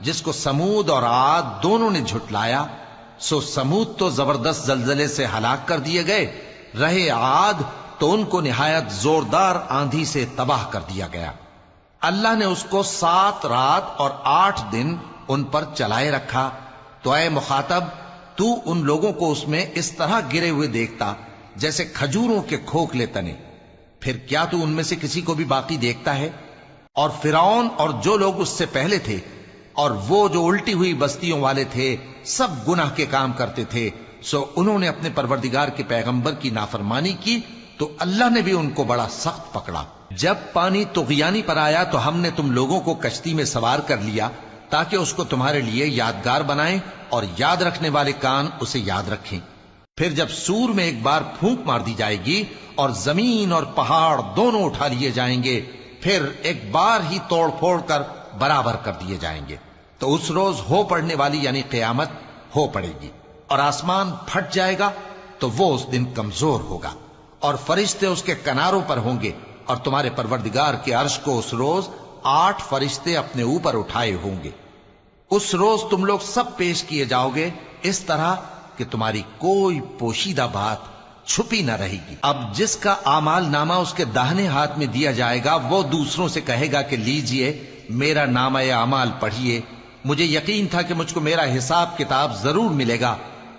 جس کو سمود اور عاد دونوں نے جھٹلایا، سو سمود تو زبردست زلزلے سے ہلاک کر دیے گئے، رہے عاد تو ان کو نہایت زوردار آندھی سے تباہ کر دیا گیا۔ اللہ نے اس کو 7 رات اور 8 دن ان پر چلائے رکھا، تو اے مخاطب تو ان لوگوں کو اس میں اس طرح گرے ہوئے دیکھتا جیسے کھجوروں کے کھوکھلے تنے، پھر کیا تو ان میں سے کسی کو بھی باقی دیکھتا ہے؟ اور فرعون اور جو لوگ اس سے پہلے تھے اور وہ جو الٹی ہوئی بستیوں والے تھے سب گناہ کے کام کرتے تھے، سو انہوں نے اپنے پروردگار کے پیغمبر کی نافرمانی کی تو اللہ نے بھی ان کو بڑا سخت پکڑا۔ جب پانی طغیانی پر آیا تو ہم نے تم لوگوں کو کشتی میں سوار کر لیا تاکہ اس کو تمہارے لیے یادگار بنائیں اور یاد رکھنے والے کان اسے یاد رکھیں۔ پھر جب سور میں ایک بار پھونک مار دی جائے گی اور زمین اور پہاڑ دونوں اٹھا لیے جائیں گے، پھر ایک بار ہی توڑ پھوڑ کر برابر کر دیے جائیں گے، تو اس روز ہو پڑنے والی یعنی قیامت ہو پڑے گی، اور آسمان پھٹ جائے گا تو وہ اس دن کمزور ہوگا، اور فرشتے اس کے کناروں پر ہوں گے، اور تمہارے پروردگار کے عرش کو اس روز 8 فرشتے اپنے اوپر اٹھائے ہوں گے۔ اس روز تم لوگ سب پیش کیے جاؤ گے اس طرح کہ تمہاری کوئی پوشیدہ بات چھپی نہ رہے گی۔ اب جس کا اعمال نامہ اس کے داہنے ہاتھ میں دیا جائے گا وہ دوسروں سے کہے گا کہ لیجئے میرا نامہ اعمال پڑھیے، مجھے یقین تھا کہ مجھ کو میرا حساب کتاب ضرور ملے گا۔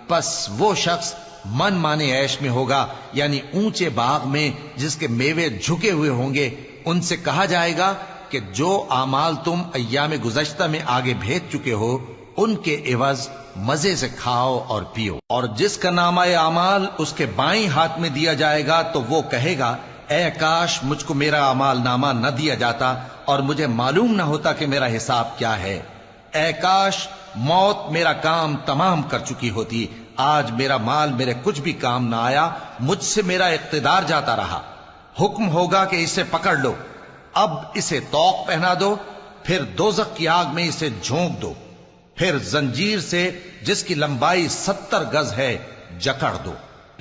پس وہ شخص من مانے عیش میں ہوگا، یعنی اونچے باغ میں جس کے میوے جھکے ہوئے ہوں گے۔ ان سے کہا جائے گا کہ جو اعمال تم ایام گزشتہ میں آگے بھیج چکے ہو ان کے عوض مزے سے کھاؤ اور پیو۔ اور جس کا نامہ اعمال اس کے بائیں ہاتھ میں دیا جائے گا تو وہ کہے گا اے کاش مجھ کو میرا اعمال نامہ نہ دیا جاتا اور مجھے معلوم نہ ہوتا کہ میرا حساب کیا ہے۔ اے کاش موت میرا کام تمام کر چکی ہوتی، آج میرا مال میرے کچھ بھی کام نہ آیا، مجھ سے میرا اقتدار جاتا رہا۔ حکم ہوگا کہ اسے پکڑ لو، اب اسے طوق پہنا دو، پھر دوزخ کی آگ میں اسے جھونک دو، پھر زنجیر سے جس کی لمبائی 70 گز ہے جکڑ دو۔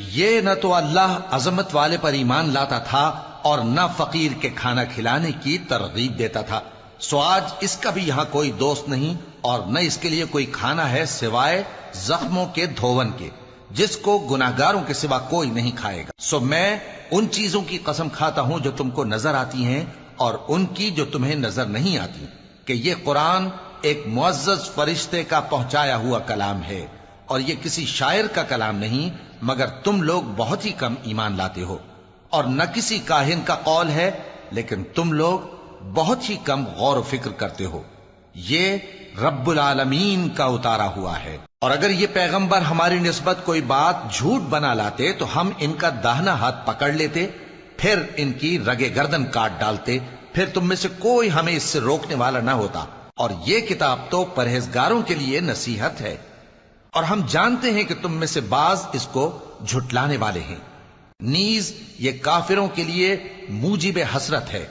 یہ نہ تو اللہ عظمت والے پر ایمان لاتا تھا اور نہ فقیر کے کھانا کھلانے کی ترغیب دیتا تھا، سو آج اس کا بھی یہاں کوئی دوست نہیں اور نہ اس کے لیے کوئی کھانا ہے سوائے زخموں کے دھون کے، جس کو گناہگاروں کے سوا کوئی نہیں کھائے گا۔ سو میں ان چیزوں کی قسم کھاتا ہوں جو تم کو نظر آتی ہیں اور ان کی جو تمہیں نظر نہیں آتی، کہ یہ قرآن ایک معزز فرشتے کا پہنچایا ہوا کلام ہے اور یہ کسی شاعر کا کلام نہیں، مگر تم لوگ بہت ہی کم ایمان لاتے ہو، اور نہ کسی کاہن کا قول ہے لیکن تم لوگ بہت ہی کم غور و فکر کرتے ہو۔ یہ رب العالمین کا اتارا ہوا ہے، اور اگر یہ پیغمبر ہماری نسبت کوئی بات جھوٹ بنا لاتے تو ہم ان کا داہنا ہاتھ پکڑ لیتے، پھر ان کی رگے گردن کاٹ ڈالتے، پھر تم میں سے کوئی ہمیں اس سے روکنے والا نہ ہوتا۔ اور یہ کتاب تو پرہیزگاروں کے لیے نصیحت ہے، اور ہم جانتے ہیں کہ تم میں سے بعض اس کو جھٹلانے والے ہیں، نیز یہ کافروں کے لیے موجب حسرت ہے،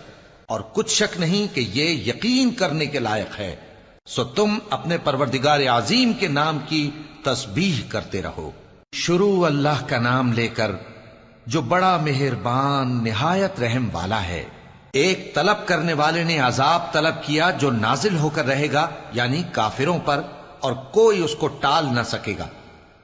اور کچھ شک نہیں کہ یہ یقین کرنے کے لائق ہے۔ سو تم اپنے پروردگار عظیم کے نام کی تسبیح کرتے رہو۔ شروع اللہ کا نام لے کر جو بڑا مہربان نہایت رحم والا ہے۔ ایک طلب کرنے والے نے عذاب طلب کیا جو نازل ہو کر رہے گا، یعنی کافروں پر، اور کوئی اس کو ٹال نہ سکے گا۔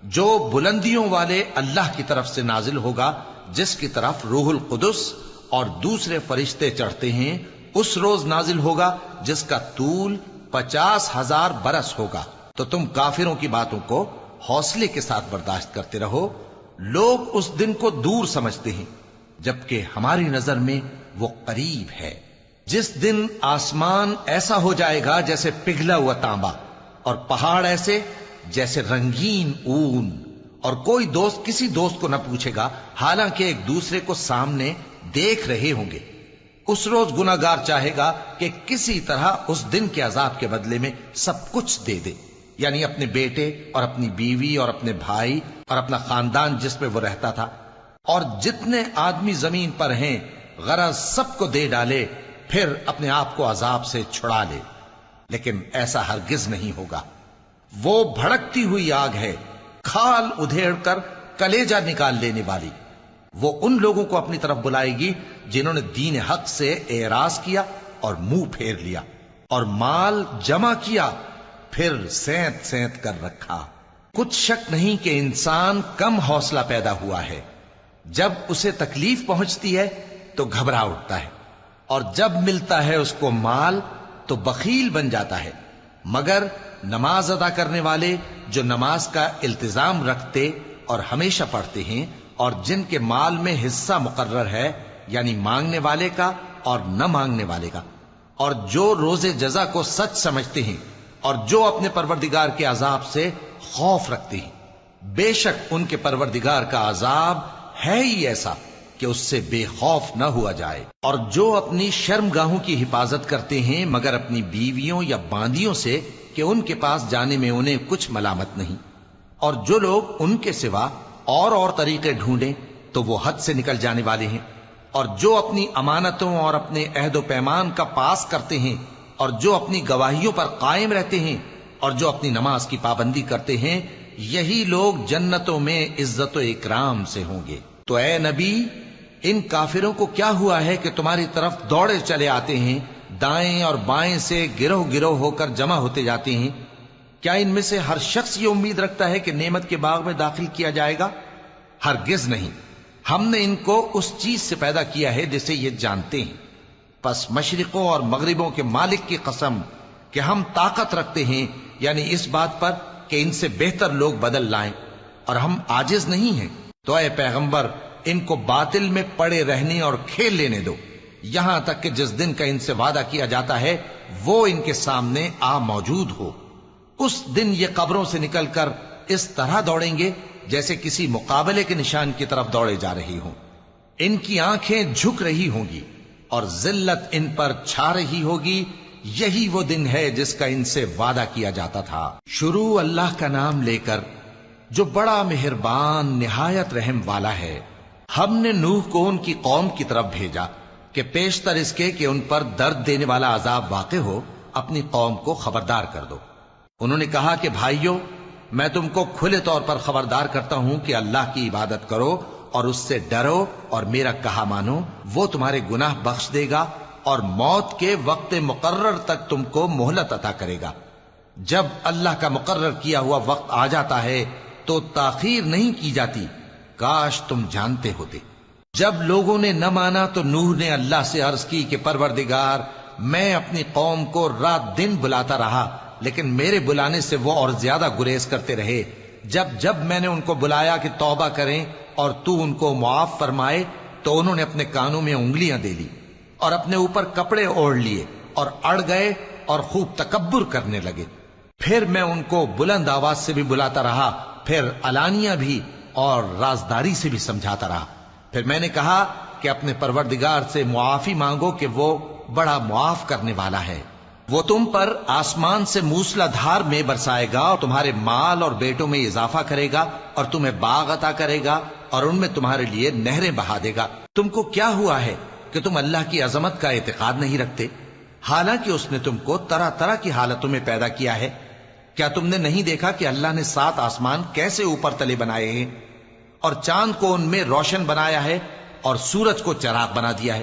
جو بلندیوں والے اللہ کی طرف سے نازل ہوگا، جس کی طرف روح القدس اور دوسرے فرشتے چڑھتے ہیں، اس روز نازل ہوگا جس کا طول 50,000 برس ہوگا۔ تو تم کافروں کی باتوں کو حوصلے کے ساتھ برداشت کرتے رہو۔ لوگ اس دن کو دور سمجھتے ہیں جبکہ ہماری نظر میں وہ قریب ہے۔ جس دن آسمان ایسا ہو جائے گا جیسے پگھلا ہوا تانبا، اور پہاڑ ایسے جیسے رنگین اون، اور کوئی دوست کسی دوست کو نہ پوچھے گا حالانکہ ایک دوسرے کو سامنے دیکھ رہے ہوں گے۔ اس روز گناہگار چاہے گا کہ کسی طرح اس دن کے عذاب کے بدلے میں سب کچھ دے دے، یعنی اپنے بیٹے اور اپنی بیوی اور اپنے بھائی اور اپنا خاندان جس میں وہ رہتا تھا، اور جتنے آدمی زمین پر ہیں غرض سب کو دے ڈالے، پھر اپنے آپ کو عذاب سے چھڑا لے۔ لیکن ایسا ہرگز نہیں ہوگا۔ وہ بھڑکتی ہوئی آگ ہے، کھال ادھیڑ کر کلیجہ نکال لینے والی۔ وہ ان لوگوں کو اپنی طرف بلائے گی جنہوں نے دین حق سے اعراض کیا اور منہ پھیر لیا اور مال جمع کیا پھر سینت سینت کر رکھا۔ کچھ شک نہیں کہ انسان کم حوصلہ پیدا ہوا ہے، جب اسے تکلیف پہنچتی ہے تو گھبرا اٹھتا ہے، اور جب ملتا ہے اس کو مال تو بخیل بن جاتا ہے۔ مگر نماز ادا کرنے والے جو نماز کا التزام رکھتے اور ہمیشہ پڑھتے ہیں، اور جن کے مال میں حصہ مقرر ہے، یعنی مانگنے والے کا اور نہ مانگنے والے کا، اور جو روز جزا کو سچ سمجھتے ہیں، اور جو اپنے پروردگار کے عذاب سے خوف رکھتے ہیں، بے شک ان کے پروردگار کا عذاب ہے ہی ایسا کہ اس سے بے خوف نہ ہوا جائے۔ اور جو اپنی شرمگاہوں کی حفاظت کرتے ہیں مگر اپنی بیویوں یا باندیوں سے کہ ان کے پاس جانے میں انہیں کچھ ملامت نہیں، اور جو لوگ ان کے سوا اور طریقے ڈھونڈیں تو وہ حد سے نکل جانے والے ہیں، اور جو اپنی امانتوں اور اپنے عہد و پیمان کا پاس کرتے ہیں، اور جو اپنی گواہیوں پر قائم رہتے ہیں، اور جو اپنی نماز کی پابندی کرتے ہیں، یہی لوگ جنتوں میں عزت و اکرام سے ہوں گے۔ تو اے نبی، ان کافروں کو کیا ہوا ہے کہ تمہاری طرف دوڑے چلے آتے ہیں، دائیں اور بائیں سے گروہ گروہ ہو کر جمع ہوتے جاتے ہیں؟ کیا ان میں سے ہر شخص یہ امید رکھتا ہے کہ نعمت کے باغ میں داخل کیا جائے گا؟ ہرگز نہیں۔ ہم نے ان کو اس چیز سے پیدا کیا ہے جسے یہ جانتے ہیں، پس مشرقوں اور مغربوں کے مالک کی قسم کہ ہم طاقت رکھتے ہیں، یعنی اس بات پر کہ ان سے بہتر لوگ بدل لائیں، اور ہم عاجز نہیں ہیں۔ تو اے پیغمبر، ان کو باطل میں پڑے رہنے اور کھیل لینے دو، یہاں تک کہ جس دن کا ان سے وعدہ کیا جاتا ہے وہ ان کے سامنے آ موجود ہو۔ اس دن یہ قبروں سے نکل کر اس طرح دوڑیں گے جیسے کسی مقابلے کے نشان کی طرف دوڑے جا رہی ہوں۔ ان کی آنکھیں جھک رہی ہوں گی اور ذلت ان پر چھا رہی ہوگی۔ یہی وہ دن ہے جس کا ان سے وعدہ کیا جاتا تھا۔ شروع اللہ کا نام لے کر جو بڑا مہربان نہایت رحم والا ہے۔ ہم نے نوح کو ان کی قوم کی طرف بھیجا کہ پیشتر اس کے کہ ان پر درد دینے والا عذاب واقع ہو، اپنی قوم کو خبردار کر دو۔ انہوں نے کہا کہ بھائیو، میں تم کو کھلے طور پر خبردار کرتا ہوں کہ اللہ کی عبادت کرو اور اس سے ڈرو اور میرا کہا مانو، وہ تمہارے گناہ بخش دے گا اور موت کے وقت مقرر تک تم کو مہلت عطا کرے گا۔ جب اللہ کا مقرر کیا ہوا وقت آ جاتا ہے تو تاخیر نہیں کی جاتی، کاش تم جانتے ہوتے۔ جب لوگوں نے نہ مانا تو نوح نے اللہ سے عرض کی کہ پروردگار، میں اپنی قوم کو رات دن بلاتا رہا، لیکن میرے بلانے سے وہ اور زیادہ گریز کرتے رہے۔ جب میں نے ان کو بلایا کہ توبہ کریں اور تو ان کو معاف فرمائے تو انہوں نے اپنے کانوں میں انگلیاں دے لی اور اپنے اوپر کپڑے اوڑھ لیے اور اڑ گئے اور خوب تکبر کرنے لگے۔ پھر میں ان کو بلند آواز سے بھی بلاتا رہا، پھر علانیہ بھی اور رازداری سے بھی سمجھاتا رہا۔ پھر میں نے کہا کہ اپنے پروردگار سے معافی مانگو کہ وہ بڑا معاف کرنے والا ہے۔ وہ تم پر آسمان سے موسلا دھار میں برسائے گا اور تمہارے مال اور بیٹوں میں اضافہ کرے گا اور تمہیں باغ عطا کرے گا اور ان میں تمہارے لیے نہریں بہا دے گا۔ تم کو کیا ہوا ہے کہ تم اللہ کی عظمت کا اعتقاد نہیں رکھتے، حالانکہ اس نے تم کو طرح طرح کی حالتوں میں پیدا کیا ہے؟ کیا تم نے نہیں دیکھا کہ اللہ نے 7 آسمان کیسے اوپر تلے بنائے ہیں اور چاند کو ان میں روشن بنایا ہے اور سورج کو چراغ بنا دیا ہے؟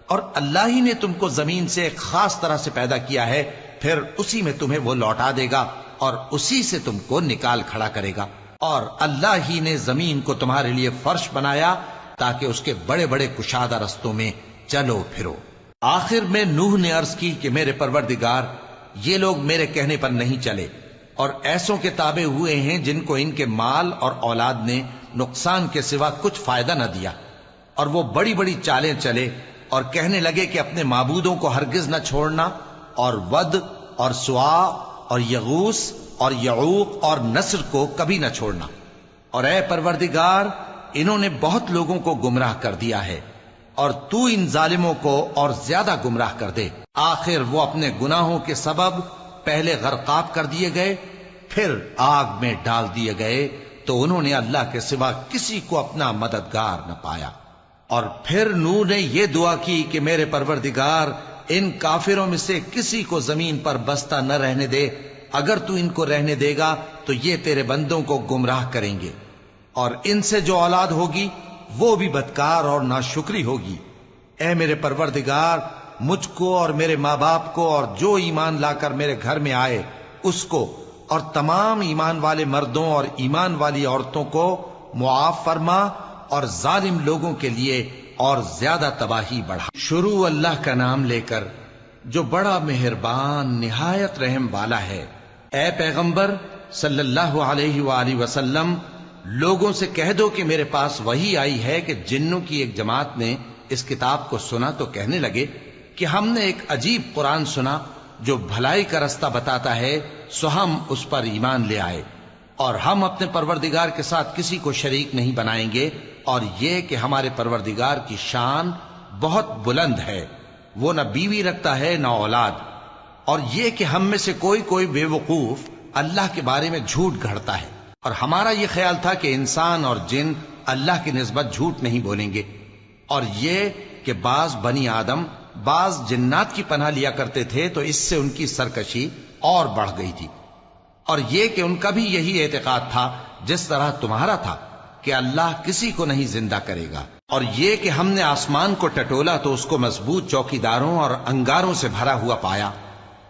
اور اللہ ہی نے تم کو زمین سے ایک خاص طرح سے پیدا کیا ہے، پھر اسی میں تمہیں وہ لوٹا دے گا اور اسی سے تم کو نکال کھڑا کرے گا۔ اور اللہ ہی نے زمین کو تمہارے لیے فرش بنایا تاکہ اس کے بڑے بڑے کشادہ رستوں میں چلو پھرو۔ آخر میں نوح نے عرض کی کہ میرے پروردگار، یہ لوگ میرے کہنے پر نہیں چلے اور ایسوں کے تابع ہوئے ہیں جن کو ان کے مال اور اولاد نے نقصان کے سوا کچھ فائدہ نہ دیا، اور وہ بڑی بڑی چالیں چلے اور کہنے لگے کہ اپنے معبودوں کو ہرگز نہ چھوڑنا، اور ود اور سوا اور یغوث اور یعوق اور نصر کو کبھی نہ چھوڑنا۔ اور اے پروردگار، انہوں نے بہت لوگوں کو گمراہ کر دیا ہے، اور تو ان ظالموں کو اور زیادہ گمراہ کر دے۔ آخر وہ اپنے گناہوں کے سبب پہلے غرقاب کر دیے گئے، پھر آگ میں ڈال دیے گئے، تو انہوں نے اللہ کے سوا کسی کو اپنا مددگار نہ پایا۔ اور پھر نوح نے یہ دعا کی کہ میرے پروردگار، ان کافروں میں سے کسی کو زمین پر بستہ نہ رہنے دے، اگر تو ان کو رہنے دے گا تو یہ تیرے بندوں کو گمراہ کریں گے، اور ان سے جو اولاد ہوگی وہ بھی بدکار اور ناشکری ہوگی۔ اے میرے پروردگار، مجھ کو اور میرے ماں باپ کو اور جو ایمان لا کر میرے گھر میں آئے اس کو اور تمام ایمان والے مردوں اور ایمان والی عورتوں کو معاف فرما اور ظالم لوگوں کے لیے اور زیادہ تباہی بڑھا۔ شروع اللہ کا نام لے کر جو بڑا مہربان نہایت رحم والا ہے۔ اے پیغمبر صلی اللہ علیہ وآلہ وسلم، لوگوں سے کہہ دو کہ میرے پاس وحی آئی ہے کہ جنوں کی ایک جماعت نے اس کتاب کو سنا تو کہنے لگے کہ ہم نے ایک عجیب قرآن سنا جو بھلائی کا رستہ بتاتا ہے، سو ہم اس پر ایمان لے آئے اور ہم اپنے پروردگار کے ساتھ کسی کو شریک نہیں بنائیں گے، اور یہ کہ ہمارے پروردگار کی شان بہت بلند ہے، وہ نہ بیوی رکھتا ہے نہ اولاد، اور یہ کہ ہم میں سے کوئی بے وقوف اللہ کے بارے میں جھوٹ گھڑتا ہے، اور ہمارا یہ خیال تھا کہ انسان اور جن اللہ کی نسبت جھوٹ نہیں بولیں گے، اور یہ کہ بعض بنی آدم بعض جنات کی پناہ لیا کرتے تھے تو اس سے ان کی سرکشی اور بڑھ گئی تھی، اور یہ کہ ان کا بھی یہی اعتقاد تھا جس طرح تمہارا تھا کہ اللہ کسی کو نہیں زندہ کرے گا، اور یہ کہ ہم نے آسمان کو ٹٹولا تو اس کو مضبوط چوکیداروں اور انگاروں سے بھرا ہوا پایا،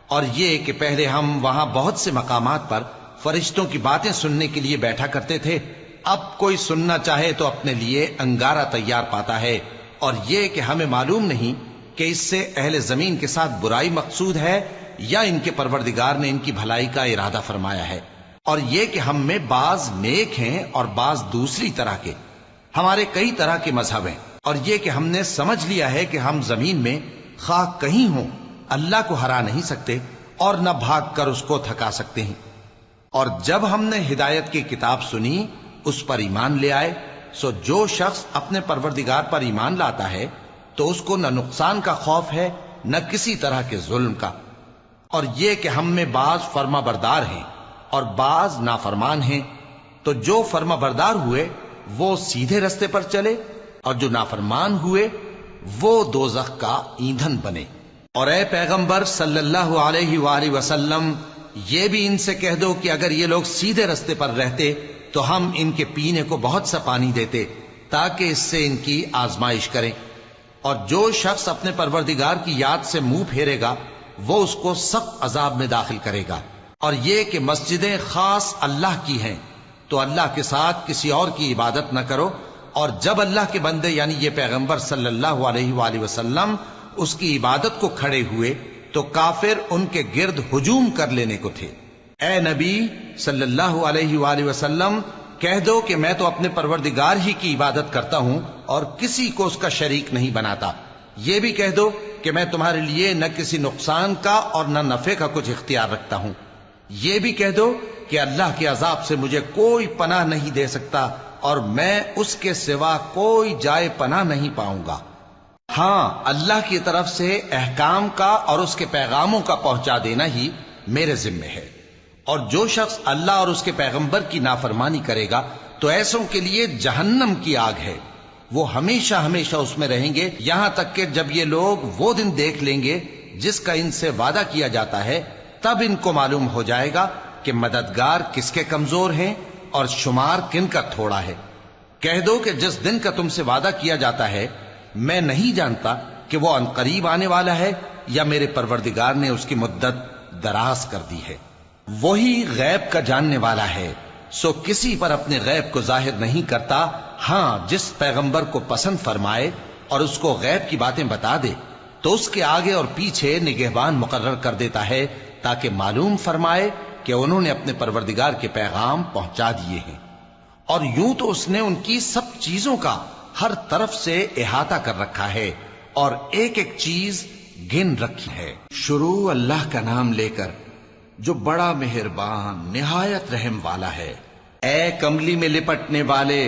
اور یہ کہ پہلے ہم وہاں بہت سے مقامات پر فرشتوں کی باتیں سننے کے لیے بیٹھا کرتے تھے، اب کوئی سننا چاہے تو اپنے لیے انگارہ تیار پاتا ہے، اور یہ کہ ہمیں معلوم نہیں کہ اس سے اہل زمین کے ساتھ برائی مقصود ہے یا ان کے پروردگار نے ان کی بھلائی کا ارادہ فرمایا ہے، اور یہ کہ ہم میں بعض نیک ہیں اور بعض دوسری طرح کے، ہمارے کئی طرح کے مذہب ہیں، اور یہ کہ ہم نے سمجھ لیا ہے کہ ہم زمین میں خواہ کہیں ہوں اللہ کو ہرا نہیں سکتے اور نہ بھاگ کر اس کو تھکا سکتے ہیں، اور جب ہم نے ہدایت کی کتاب سنی اس پر ایمان لے آئے، سو جو شخص اپنے پروردگار پر ایمان لاتا ہے تو اس کو نہ نقصان کا خوف ہے نہ کسی طرح کے ظلم کا، اور یہ کہ ہم میں بعض فرما بردار ہیں اور بعض نافرمان ہیں، تو جو فرما بردار ہوئے وہ سیدھے رستے پر چلے اور جو نافرمان ہوئے وہ دوزخ کا ایندھن بنے۔ اور اے پیغمبر صلی اللہ علیہ وآلہ وسلم، یہ بھی ان سے کہہ دو کہ اگر یہ لوگ سیدھے رستے پر رہتے تو ہم ان کے پینے کو بہت سا پانی دیتے تاکہ اس سے ان کی آزمائش کریں، اور جو شخص اپنے پروردگار کی یاد سے منہ پھیرے گا وہ اس کو سخت عذاب میں داخل کرے گا، اور یہ کہ مسجدیں خاص اللہ کی ہیں تو اللہ کے ساتھ کسی اور کی عبادت نہ کرو، اور جب اللہ کے بندے یعنی یہ پیغمبر صلی اللہ علیہ وآلہ وسلم اس کی عبادت کو کھڑے ہوئے تو کافر ان کے گرد ہجوم کر لینے کو تھے۔ اے نبی صلی اللہ علیہ وآلہ وسلم، کہہ دو کہ میں تو اپنے پروردگار ہی کی عبادت کرتا ہوں اور کسی کو اس کا شریک نہیں بناتا، یہ بھی کہہ دو کہ میں تمہارے لیے نہ کسی نقصان کا اور نہ نفع کا کچھ اختیار رکھتا ہوں، یہ بھی کہہ دو کہ اللہ کے عذاب سے مجھے کوئی پناہ نہیں دے سکتا اور میں اس کے سوا کوئی جائے پناہ نہیں پاؤں گا، ہاں اللہ کی طرف سے احکام کا اور اس کے پیغاموں کا پہنچا دینا ہی میرے ذمہ ہے، اور جو شخص اللہ اور اس کے پیغمبر کی نافرمانی کرے گا تو ایسوں کے لیے جہنم کی آگ ہے، وہ ہمیشہ ہمیشہ اس میں رہیں گے، یہاں تک کہ جب یہ لوگ وہ دن دیکھ لیں گے جس کا ان سے وعدہ کیا جاتا ہے، تب ان کو معلوم ہو جائے گا کہ مددگار کس کے کمزور ہیں اور شمار کن کا تھوڑا ہے۔ کہہ دو کہ جس دن کا تم سے وعدہ کیا جاتا ہے میں نہیں جانتا کہ وہ عنقریب آنے والا ہے یا میرے پروردگار نے اس کی مدت دراز کر دی ہے، وہی غیب کا جاننے والا ہے، سو کسی پر اپنے غیب کو ظاہر نہیں کرتا، ہاں جس پیغمبر کو پسند فرمائے اور اس کو غیب کی باتیں بتا دے تو اس کے آگے اور پیچھے نگہبان مقرر کر دیتا ہے تاکہ معلوم فرمائے کہ انہوں نے اپنے پروردگار کے پیغام پہنچا دیے ہیں، اور یوں تو اس نے ان کی سب چیزوں کا ہر طرف سے احاطہ کر رکھا ہے اور ایک ایک چیز گن رکھی ہے۔ شروع اللہ کا نام لے کر جو بڑا مہربان نہایت رحم والا ہے۔ اے کملی میں لپٹنے والے،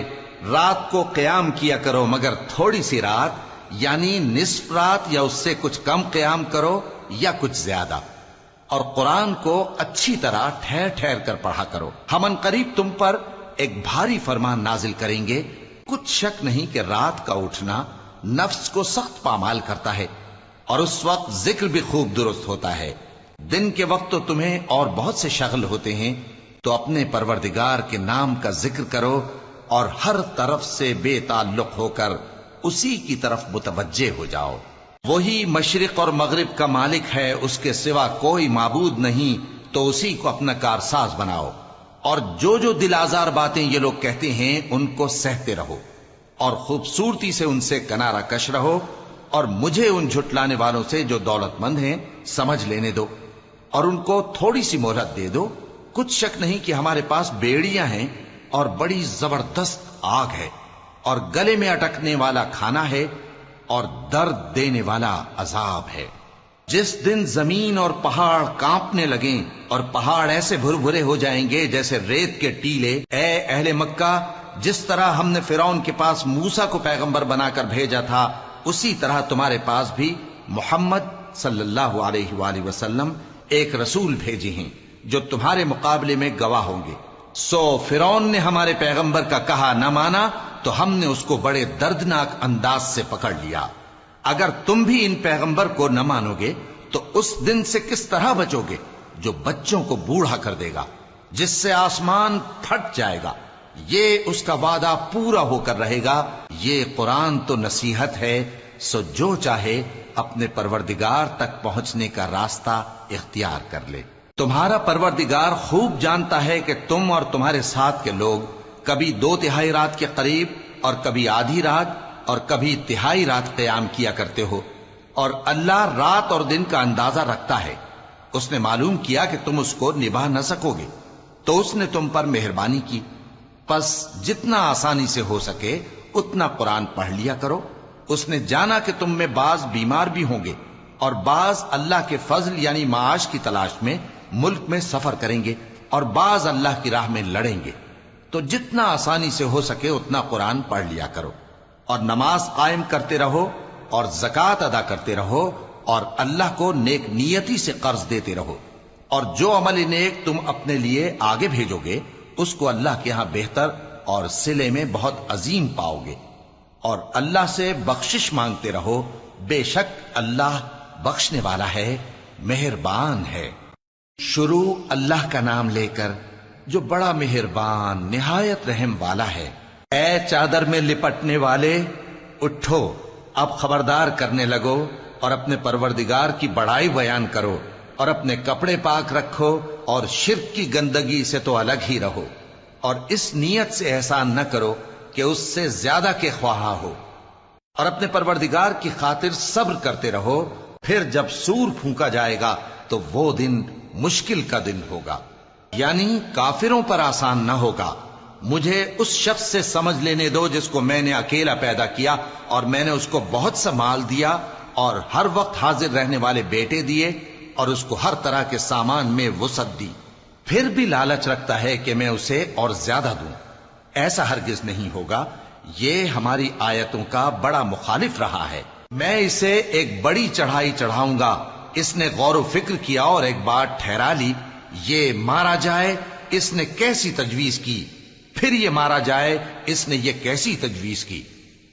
رات کو قیام کیا کرو مگر تھوڑی سی رات، یعنی نصف رات یا اس سے کچھ کم قیام کرو یا کچھ زیادہ، اور قرآن کو اچھی طرح ٹھہر ٹھہر کر پڑھا کرو، ہم ان قریب تم پر ایک بھاری فرمان نازل کریں گے، کچھ شک نہیں کہ رات کا اٹھنا نفس کو سخت پامال کرتا ہے اور اس وقت ذکر بھی خوب درست ہوتا ہے، دن کے وقت تو تمہیں اور بہت سے شغل ہوتے ہیں، تو اپنے پروردگار کے نام کا ذکر کرو اور ہر طرف سے بے تعلق ہو کر اسی کی طرف متوجہ ہو جاؤ۔ وہی مشرق اور مغرب کا مالک ہے، اس کے سوا کوئی معبود نہیں، تو اسی کو اپنا کارساز بناؤ، اور جو دل آزار باتیں یہ لوگ کہتے ہیں ان کو سہتے رہو، اور خوبصورتی سے ان سے کنارہ کش رہو، اور مجھے ان جھٹلانے والوں سے جو دولت مند ہیں سمجھ لینے دو، اور ان کو تھوڑی سی مہلت دے دو۔ کچھ شک نہیں کہ ہمارے پاس بیڑیاں ہیں اور بڑی زبردست آگ ہے، اور گلے میں اٹکنے والا کھانا ہے، اور درد دینے والا عذاب ہے۔ جس دن زمین اور پہاڑ کانپنے لگیں اور پہاڑ ایسے بھربھرے ہو جائیں گے جیسے ریت کے ٹیلے، اے اہل مکہ، جس طرح ہم نے فرعون کے پاس موسیٰ کو پیغمبر بنا کر بھیجا تھا، اسی طرح تمہارے پاس بھی محمد صلی اللہ علیہ وآلہ وسلم ایک رسول بھیجے ہیں جو تمہارے مقابلے میں گواہ ہوں گے۔ سو فرعون نے ہمارے پیغمبر کا کہا نہ مانا تو ہم نے اس کو بڑے دردناک انداز سے پکڑ لیا۔ اگر تم بھی ان پیغمبر کو نہ مانو گے تو اس دن سے کس طرح بچو گے جو بچوں کو بوڑھا کر دے گا، جس سے آسمان پھٹ جائے گا۔ یہ اس کا وعدہ پورا ہو کر رہے گا۔ یہ قرآن تو نصیحت ہے، سو جو چاہے اپنے پروردگار تک پہنچنے کا راستہ اختیار کر لے۔ تمہارا پروردگار خوب جانتا ہے کہ تم اور تمہارے ساتھ کے لوگ کبھی 2/3 رات کے قریب اور کبھی آدھی رات اور کبھی تہائی رات قیام کیا کرتے ہو، اور اللہ رات اور دن کا اندازہ رکھتا ہے۔ اس نے معلوم کیا کہ تم اس کو نبھا نہ سکو گے تو اس نے تم پر مہربانی کی، پس جتنا آسانی سے ہو سکے اتنا قرآن پڑھ لیا کرو۔ اس نے جانا کہ تم میں بعض بیمار بھی ہوں گے اور بعض اللہ کے فضل یعنی معاش کی تلاش میں ملک میں سفر کریں گے اور بعض اللہ کی راہ میں لڑیں گے، تو جتنا آسانی سے ہو سکے اتنا قرآن پڑھ لیا کرو، اور نماز قائم کرتے رہو اور زکوٰۃ ادا کرتے رہو، اور اللہ کو نیک نیتی سے قرض دیتے رہو، اور جو عمل نیک تم اپنے لیے آگے بھیجو گے اس کو اللہ کے ہاں بہتر اور صلے میں بہت عظیم پاؤ گے، اور اللہ سے بخشش مانگتے رہو، بے شک اللہ بخشنے والا ہے، مہربان ہے۔ شروع اللہ کا نام لے کر جو بڑا مہربان نہایت رحم والا ہے۔ اے چادر میں لپٹنے والے، اٹھو، اب خبردار کرنے لگو اور اپنے پروردگار کی بڑائی بیان کرو، اور اپنے کپڑے پاک رکھو اور شرک کی گندگی سے تو الگ ہی رہو، اور اس نیت سے احسان نہ کرو کہ اس سے زیادہ کے خواہاں ہو، اور اپنے پروردگار کی خاطر صبر کرتے رہو۔ پھر جب سور پھونکا جائے گا تو وہ دن مشکل کا دن ہوگا، یعنی کافروں پر آسان نہ ہوگا۔ مجھے اس شخص سے سمجھ لینے دو جس کو میں نے اکیلا پیدا کیا، اور میں نے اس کو بہت سا مال دیا اور ہر وقت حاضر رہنے والے بیٹے دیے، اور اس کو ہر طرح کے سامان میں وسعت دی، پھر بھی لالچ رکھتا ہے کہ میں اسے اور زیادہ دوں۔ ایسا ہرگز نہیں ہوگا، یہ ہماری آیتوں کا بڑا مخالف رہا ہے۔ میں اسے ایک بڑی چڑھائی چڑھاؤں گا۔ اس نے غور و فکر کیا اور ایک بات ٹھہرا لی، یہ مارا جائے، اس نے کیسی تجویز کی، پھر یہ مارا جائے، اس نے یہ کیسی تجویز کی،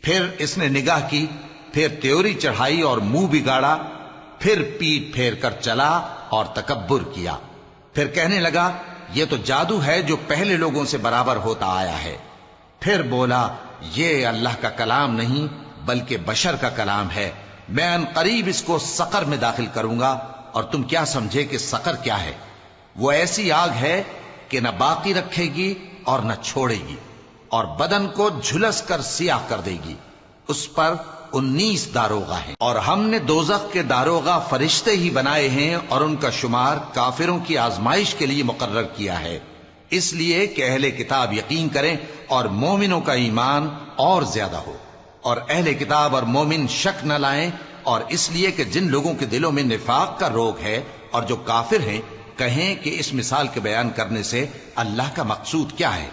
پھر اس نے نگاہ کی، پھر تیوری چڑھائی اور منہ بگاڑا، پھر پیٹ پھیر کر چلا اور تکبر کیا، پھر کہنے لگا یہ تو جادو ہے جو پہلے لوگوں سے برابر ہوتا آیا ہے، پھر بولا یہ اللہ کا کلام نہیں بلکہ بشر کا کلام ہے، میں ان قریب اس کو سقر میں داخل کروں گا، اور تم کیا سمجھے کہ سقر کیا ہے؟ وہ ایسی آگ ہے کہ نہ باقی رکھے گی اور نہ چھوڑے گی، اور بدن کو جھلس کر سیاہ کر دے گی۔ اس پر 19 داروغہ ہیں، اور ہم نے دوزخ کے داروغہ فرشتے ہی بنائے ہیں، اور ان کا شمار کافروں کی آزمائش کے لیے مقرر کیا ہے، اس لیے کہ اہل کتاب یقین کریں اور مومنوں کا ایمان اور زیادہ ہو، اور اہل کتاب اور مومن شک نہ لائیں، اور اس لیے کہ جن لوگوں کے دلوں میں نفاق کا روگ ہے اور جو کافر ہیں کہیں کہ اس مثال کے بیان کرنے سے اللہ کا مقصود کیا ہے۔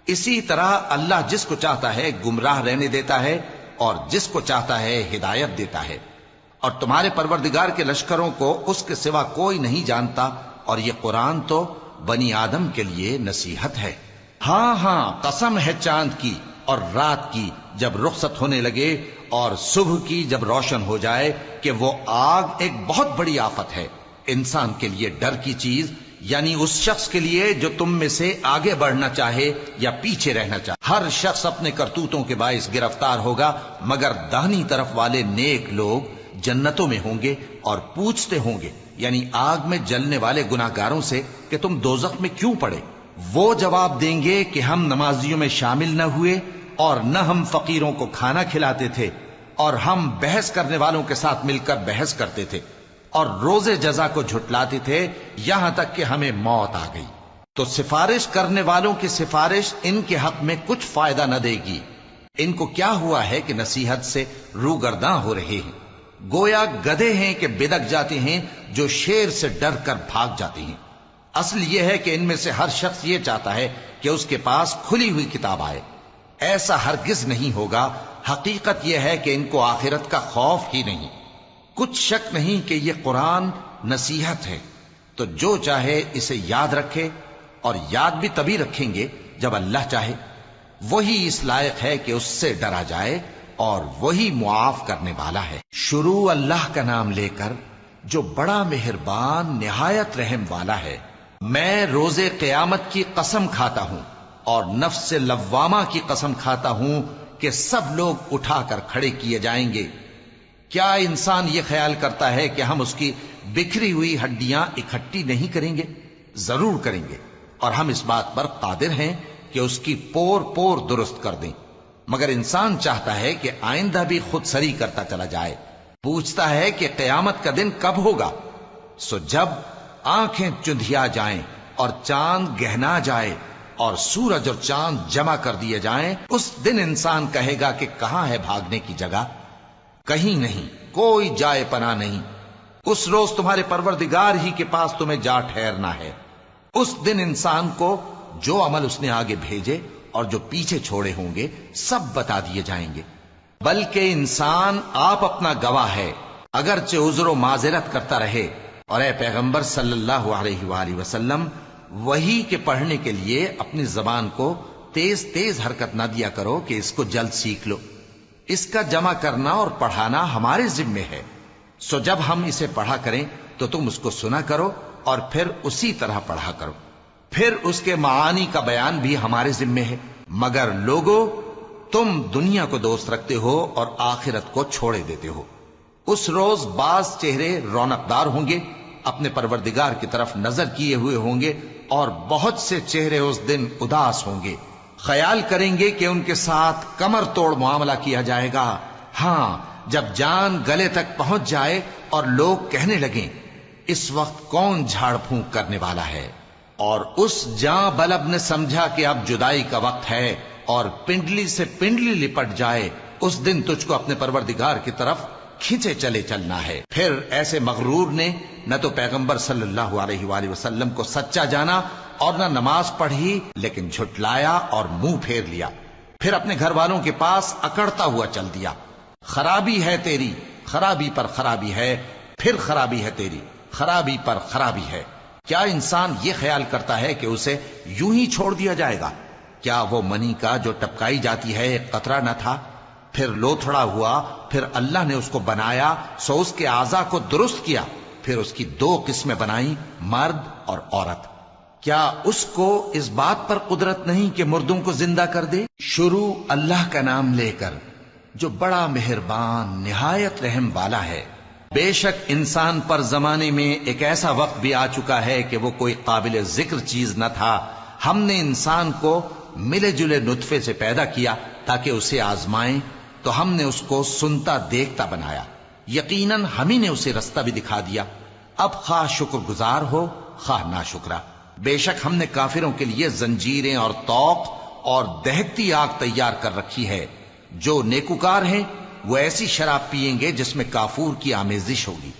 اسی طرح اللہ جس کو چاہتا ہے گمراہ رہنے دیتا ہے اور جس کو چاہتا ہے ہدایت دیتا ہے، اور تمہارے پروردگار کے لشکروں کو اس کے سوا کوئی نہیں جانتا، اور یہ قرآن تو بنی آدم کے لیے نصیحت ہے۔ ہاں ہاں، قسم ہے چاند کی اور رات کی جب رخصت ہونے لگے، اور صبح کی جب روشن ہو جائے، کہ وہ آگ ایک بہت بڑی آفت ہے، انسان کے لیے ڈر کی چیز، یعنی اس شخص کے لیے جو تم میں سے آگے بڑھنا چاہے یا پیچھے رہنا چاہے۔ ہر شخص اپنے کرتوتوں کے باعث گرفتار ہوگا، مگر داہنی طرف والے نیک لوگ جنتوں میں ہوں گے اور پوچھتے ہوں گے یعنی آگ میں جلنے والے گناہگاروں سے کہ تم دوزخ میں کیوں پڑے؟ وہ جواب دیں گے کہ ہم نمازیوں میں شامل نہ ہوئے اور نہ ہم فقیروں کو کھانا کھلاتے تھے، اور ہم بحث کرنے والوں کے ساتھ مل کر بحث کرتے تھے اور روز جزا کو جھٹلاتے تھے یہاں تک کہ ہمیں موت آ گئی۔ تو سفارش کرنے والوں کی سفارش ان کے حق میں کچھ فائدہ نہ دے گی۔ ان کو کیا ہوا ہے کہ نصیحت سے روگرداں ہو رہے ہیں؟ گویا گدھے ہیں کہ بدک جاتے ہیں جو شیر سے ڈر کر بھاگ جاتے ہیں۔ اصل یہ ہے کہ ان میں سے ہر شخص یہ چاہتا ہے کہ اس کے پاس کھلی ہوئی کتاب آئے۔ ایسا ہرگز نہیں ہوگا۔ حقیقت یہ ہے کہ ان کو آخرت کا خوف ہی نہیں۔ کچھ شک نہیں کہ یہ قرآن نصیحت ہے، تو جو چاہے اسے یاد رکھے، اور یاد بھی تبھی رکھیں گے جب اللہ چاہے۔ وہی اس لائق ہے کہ اس سے ڈرا جائے، اور وہی معاف کرنے والا ہے۔ شروع اللہ کا نام لے کر جو بڑا مہربان نہایت رحم والا ہے۔ میں روز قیامت کی قسم کھاتا ہوں اور نفس لوامہ کی قسم کھاتا ہوں کہ سب لوگ اٹھا کر کھڑے کیے جائیں گے۔ کیا انسان یہ خیال کرتا ہے کہ ہم اس کی بکھری ہوئی ہڈیاں اکٹھی نہیں کریں گے؟ ضرور کریں گے، اور ہم اس بات پر قادر ہیں کہ اس کی پور پور درست کر دیں۔ مگر انسان چاہتا ہے کہ آئندہ بھی خود سری کرتا چلا جائے۔ پوچھتا ہے کہ قیامت کا دن کب ہوگا؟ سو جب آنکھیں چندھیا جائیں اور چاند گہنا جائے اور سورج اور چاند جمع کر دیے جائیں، اس دن انسان کہے گا کہ کہاں ہے بھاگنے کی جگہ؟ کہیں نہیں، کوئی جائے پناہ نہیں۔ اس روز تمہارے پروردگار ہی کے پاس تمہیں جا ٹھہرنا ہے۔ اس دن انسان کو جو عمل اس نے آگے بھیجے اور جو پیچھے چھوڑے ہوں گے سب بتا دیے جائیں گے۔ بلکہ انسان آپ اپنا گواہ ہے، اگرچہ عذر و معذرت کرتا رہے۔ اور اے پیغمبر صلی اللہ علیہ وآلہ وسلم، وحی کے پڑھنے کے لیے اپنی زبان کو تیز تیز حرکت نہ دیا کرو کہ اس کو جلد سیکھ لو۔ اس کا جمع کرنا اور پڑھانا ہمارے ذمے ہے۔ سو جب ہم اسے پڑھا کریں تو تم اس کو سنا کرو اور پھر اسی طرح پڑھا کرو۔ پھر اس کے معانی کا بیان بھی ہمارے ذمے ہے۔ مگر لوگو، تم دنیا کو دوست رکھتے ہو اور آخرت کو چھوڑے دیتے ہو۔ اس روز بعض چہرے رونقدار ہوں گے، اپنے پروردگار کی طرف نظر کیے ہوئے ہوں گے، اور بہت سے چہرے اس دن اداس ہوں گے، خیال کریں گے کہ ان کے ساتھ کمر توڑ معاملہ کیا جائے گا۔ ہاں، جب جان گلے تک پہنچ جائے اور لوگ کہنے لگیں اس وقت کون جھاڑ پھونک کرنے والا ہے، اور اس جاں بلب نے سمجھا کہ اب جدائی کا وقت ہے اور پنڈلی سے پنڈلی لپٹ جائے، اس دن تجھ کو اپنے پروردگار کی طرف کھینچے چلے چلنا ہے۔ پھر ایسے مغرور نے نہ تو پیغمبر صلی اللہ علیہ وآلہ وسلم کو سچا جانا اور نہ نماز پڑھی، لیکن جھٹلایا اور منہ پھیر لیا، پھر اپنے گھر والوں کے پاس اکڑتا ہوا چل دیا۔ خرابی ہے تیری، خرابی پر خرابی ہے، پھر خرابی ہے تیری، خرابی پر خرابی ہے۔ کیا انسان یہ خیال کرتا ہے کہ اسے یوں ہی چھوڑ دیا جائے گا؟ کیا وہ منی کا جو ٹپکائی جاتی ہے ایک قطرہ نہ تھا، پھر لوتھڑا ہوا، پھر اللہ نے اس کو بنایا، سو اس کے اعضاء کو درست کیا، پھر اس کی دو قسمیں بنائیں، مرد اور عورت۔ کیا اس کو اس بات پر قدرت نہیں کہ مردوں کو زندہ کر دے؟ شروع اللہ کا نام لے کر جو بڑا مہربان نہایت رحم والا ہے۔ بے شک انسان پر زمانے میں ایک ایسا وقت بھی آ چکا ہے کہ وہ کوئی قابل ذکر چیز نہ تھا۔ ہم نے انسان کو ملے جلے نطفے سے پیدا کیا تاکہ اسے آزمائیں، تو ہم نے اس کو سنتا دیکھتا بنایا، یقیناً ہم ہی نے اسے رستہ بھی دکھا دیا۔ اب خواہ شکر گزار ہو خواہ ناشکرا۔ بے شک ہم نے کافروں کے لیے زنجیریں اور طوق اور دہکتی آگ تیار کر رکھی ہے۔ جو نیکوکار ہیں وہ ایسی شراب پیئیں گے جس میں کافور کی آمیزش ہوگی۔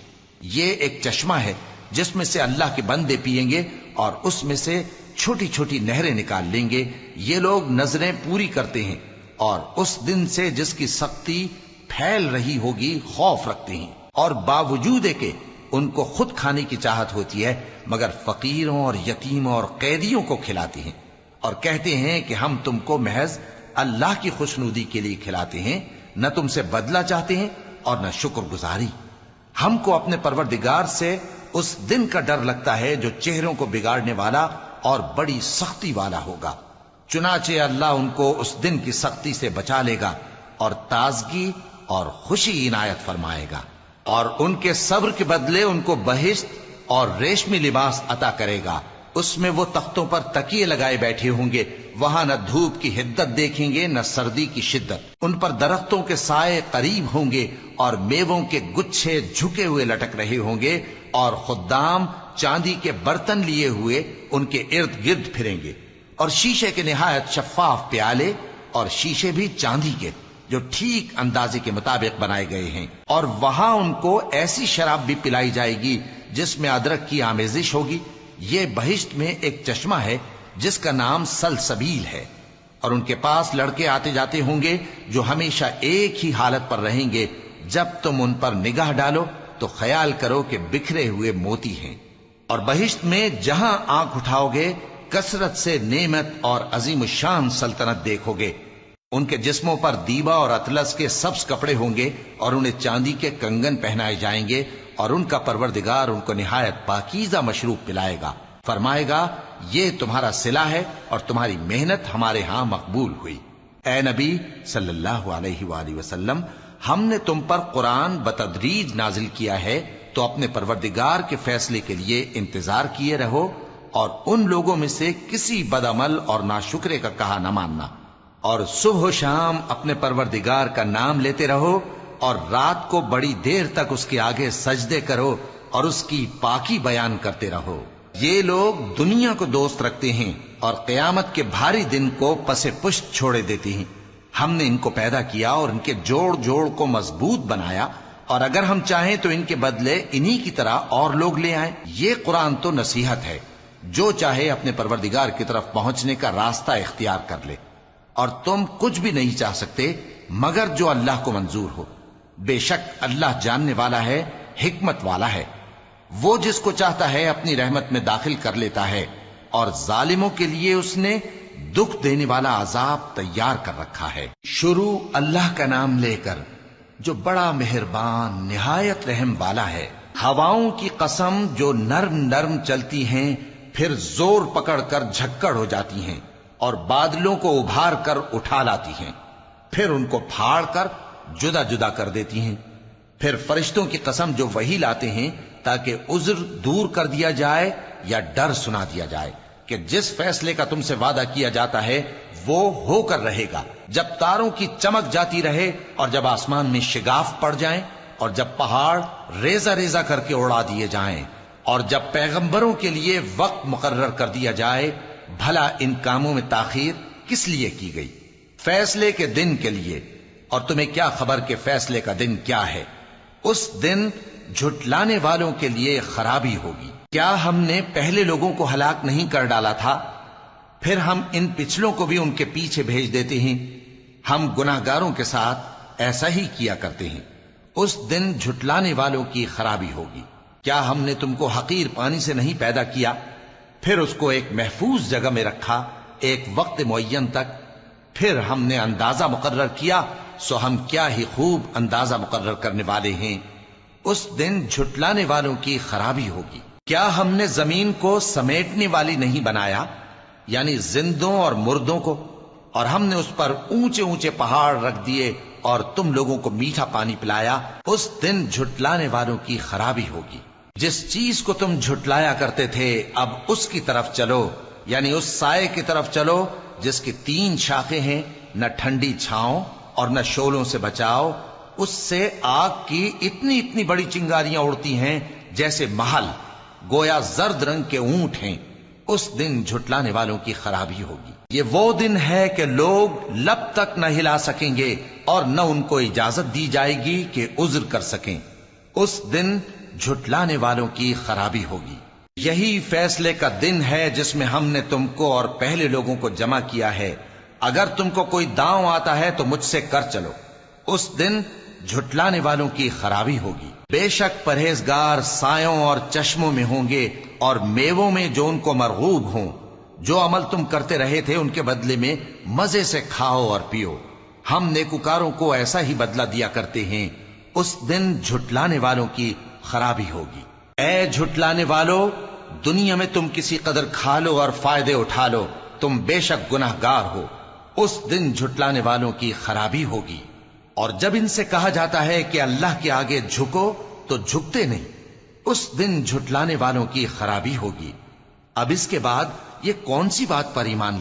یہ ایک چشمہ ہے جس میں سے اللہ کے بندے پیئیں گے، اور اس میں سے چھوٹی چھوٹی نہریں نکال لیں گے۔ یہ لوگ نظریں پوری کرتے ہیں اور اس دن سے جس کی سختی پھیل رہی ہوگی خوف رکھتے ہیں، اور باوجود کہ ان کو خود کھانے کی چاہت ہوتی ہے مگر فقیروں اور یتیموں اور قیدیوں کو کھلاتے ہیں، اور کہتے ہیں کہ ہم تم کو محض اللہ کی خوشنودی کے لیے کھلاتے ہیں، نہ تم سے بدلہ چاہتے ہیں اور نہ شکر گزاری۔ ہم کو اپنے پروردگار سے اس دن کا ڈر لگتا ہے جو چہروں کو بگاڑنے والا اور بڑی سختی والا ہوگا۔ چنانچہ اللہ ان کو اس دن کی سختی سے بچا لے گا اور تازگی اور خوشی عنایت فرمائے گا، اور ان کے صبر کے بدلے ان کو بہشت اور ریشمی لباس عطا کرے گا، اس میں وہ تختوں پر تکیے لگائے بیٹھے ہوں گے، وہاں نہ دھوپ کی حدت دیکھیں گے نہ سردی کی شدت، ان پر درختوں کے سائے قریب ہوں گے اور میووں کے گچھے جھکے ہوئے لٹک رہے ہوں گے، اور خدام چاندی کے برتن لیے ہوئے ان کے ارد گرد پھریں گے، اور شیشے کے نہایت شفاف پیالے، اور شیشے بھی چاندی کے جو ٹھیک اندازے کے مطابق بنائے گئے ہیں، اور وہاں ان کو ایسی شراب بھی پلائی جائے گی جس میں ادرک کی آمیزش ہوگی۔ یہ بہشت میں ایک چشمہ ہے جس کا نام سلسبیل ہے، اور ان کے پاس لڑکے آتے جاتے ہوں گے جو ہمیشہ ایک ہی حالت پر رہیں گے، جب تم ان پر نگاہ ڈالو تو خیال کرو کہ بکھرے ہوئے موتی ہیں۔ اور بہشت میں جہاں آنکھ اٹھاؤ گے کثرت سے نعمت اور عظیم الشان سلطنت دیکھو گے، ان کے جسموں پر دیبا اور اطلس کے سبز کپڑے ہوں گے، اور انہیں چاندی کے کنگن پہنائے جائیں گے، اور ان کا پروردگار ان کو نہایت پاکیزہ مشروب پلائے گا، فرمائے گا یہ تمہارا صلہ ہے اور تمہاری محنت ہمارے ہاں مقبول ہوئی۔ اے نبی صلی اللہ علیہ وآلہ وسلم، ہم نے تم پر قرآن بتدریج نازل کیا ہے، تو اپنے پروردگار کے فیصلے کے لیے انتظار کیے رہو، اور ان لوگوں میں سے کسی بدعمل اور ناشکرے کا کہا نہ ماننا، اور صبح و شام اپنے پروردگار کا نام لیتے رہو، اور رات کو بڑی دیر تک اس کے آگے سجدے کرو اور اس کی پاکی بیان کرتے رہو۔ یہ لوگ دنیا کو دوست رکھتے ہیں اور قیامت کے بھاری دن کو پس پشت چھوڑے دیتے ہیں۔ ہم نے ان کو پیدا کیا اور ان کے جوڑ جوڑ کو مضبوط بنایا، اور اگر ہم چاہیں تو ان کے بدلے انہی کی طرح اور لوگ لے آئیں۔ یہ قرآن تو نصیحت ہے، جو چاہے اپنے پروردگار کی طرف پہنچنے کا راستہ اختیار کر لے، اور تم کچھ بھی نہیں چاہ سکتے مگر جو اللہ کو منظور ہو۔ بے شک اللہ جاننے والا ہے، حکمت والا ہے، وہ جس کو چاہتا ہے اپنی رحمت میں داخل کر لیتا ہے، اور ظالموں کے لیے اس نے دکھ دینے والا عذاب تیار کر رکھا ہے۔ شروع اللہ کا نام لے کر جو بڑا مہربان نہایت رحم والا ہے۔ ہواؤں کی قسم جو نرم نرم چلتی ہیں پھر زور پکڑ کر جھکڑ ہو جاتی ہیں، اور بادلوں کو ابھار کر اٹھا لاتی ہیں، پھر ان کو پھاڑ کر جدا جدا کر دیتی ہیں۔ پھر فرشتوں کی قسم جو وحی لاتے ہیں تاکہ عذر دور کر دیا جائے یا ڈر سنا دیا جائے کہ جس فیصلے کا تم سے وعدہ کیا جاتا ہے وہ ہو کر رہے گا، جب تاروں کی چمک جاتی رہے، اور جب آسمان میں شگاف پڑ جائیں، اور جب پہاڑ ریزہ ریزہ کر کے اڑا دیے جائیں، اور جب پیغمبروں کے لیے وقت مقرر کر دیا جائے۔ بھلا ان کاموں میں تاخیر کس لیے کی گئی؟ فیصلے کے دن کے لیے، اور تمہیں کیا خبر کہ فیصلے کا دن کیا ہے؟ اس دن جھٹلانے والوں کے لیے خرابی ہوگی۔ کیا ہم نے پہلے لوگوں کو ہلاک نہیں کر ڈالا تھا؟ پھر ہم ان پچھلوں کو بھی ان کے پیچھے بھیج دیتے ہیں۔ ہم گناہگاروں کے ساتھ ایسا ہی کیا کرتے ہیں۔ اس دن جھٹلانے والوں کی خرابی ہوگی۔ کیا ہم نے تم کو حقیر پانی سے نہیں پیدا کیا، پھر اس کو ایک محفوظ جگہ میں رکھا ایک وقت معین تک، پھر ہم نے اندازہ مقرر کیا، سو ہم کیا ہی خوب اندازہ مقرر کرنے والے ہیں۔ اس دن جھٹلانے والوں کی خرابی ہوگی۔ کیا ہم نے زمین کو سمیٹنے والی نہیں بنایا، یعنی زندوں اور مردوں کو، اور ہم نے اس پر اونچے اونچے پہاڑ رکھ دیے اور تم لوگوں کو میٹھا پانی پلایا۔ اس دن جھٹلانے والوں کی خرابی ہوگی۔ جس چیز کو تم جھٹلایا کرتے تھے اب اس کی طرف چلو، یعنی اس سائے کی طرف چلو جس کی 3 شاخیں ہیں، نہ ٹھنڈی چھاؤں اور نہ شعلوں سے بچاؤ۔ اس سے آگ کی اتنی اتنی بڑی چنگاریاں اڑتی ہیں جیسے محل، گویا زرد رنگ کے اونٹ ہیں۔ اس دن جھٹلانے والوں کی خرابی ہوگی۔ یہ وہ دن ہے کہ لوگ لب تک نہ ہلا سکیں گے اور نہ ان کو اجازت دی جائے گی کہ عذر کر سکیں۔ اس دن جھٹلانے والوں کی خرابی ہوگی۔ یہی فیصلے کا دن ہے جس میں ہم نے تم کو اور پہلے لوگوں کو جمع کیا ہے۔ اگر تم کو کوئی داؤں آتا ہے تو مجھ سے کر چلو۔ اس دن جھٹلانے والوں کی خرابی ہوگی۔ بے شک پرہیزگار سایوں اور چشموں میں ہوں گے اور میووں میں جو ان کو مرغوب ہوں۔ جو عمل تم کرتے رہے تھے ان کے بدلے میں مزے سے کھاؤ اور پیو۔ ہم نیکوکاروں کو ایسا ہی بدلہ دیا کرتے ہیں۔ اس دن جھٹلانے والوں کی خرابی ہوگی۔ اے جھٹلانے والو، دنیا میں تم کسی قدر کھا لو اور فائدے اٹھا لو، تم بے شک گناہگار ہو۔ اس دن جھٹلانے والوں کی خرابی ہوگی۔ اور جب ان سے کہا جاتا ہے کہ اللہ کے آگے جھکو تو جھکتے نہیں، اس دن جھٹلانے والوں کی خرابی ہوگی۔ اب اس کے بعد یہ کون سی بات پر ایمان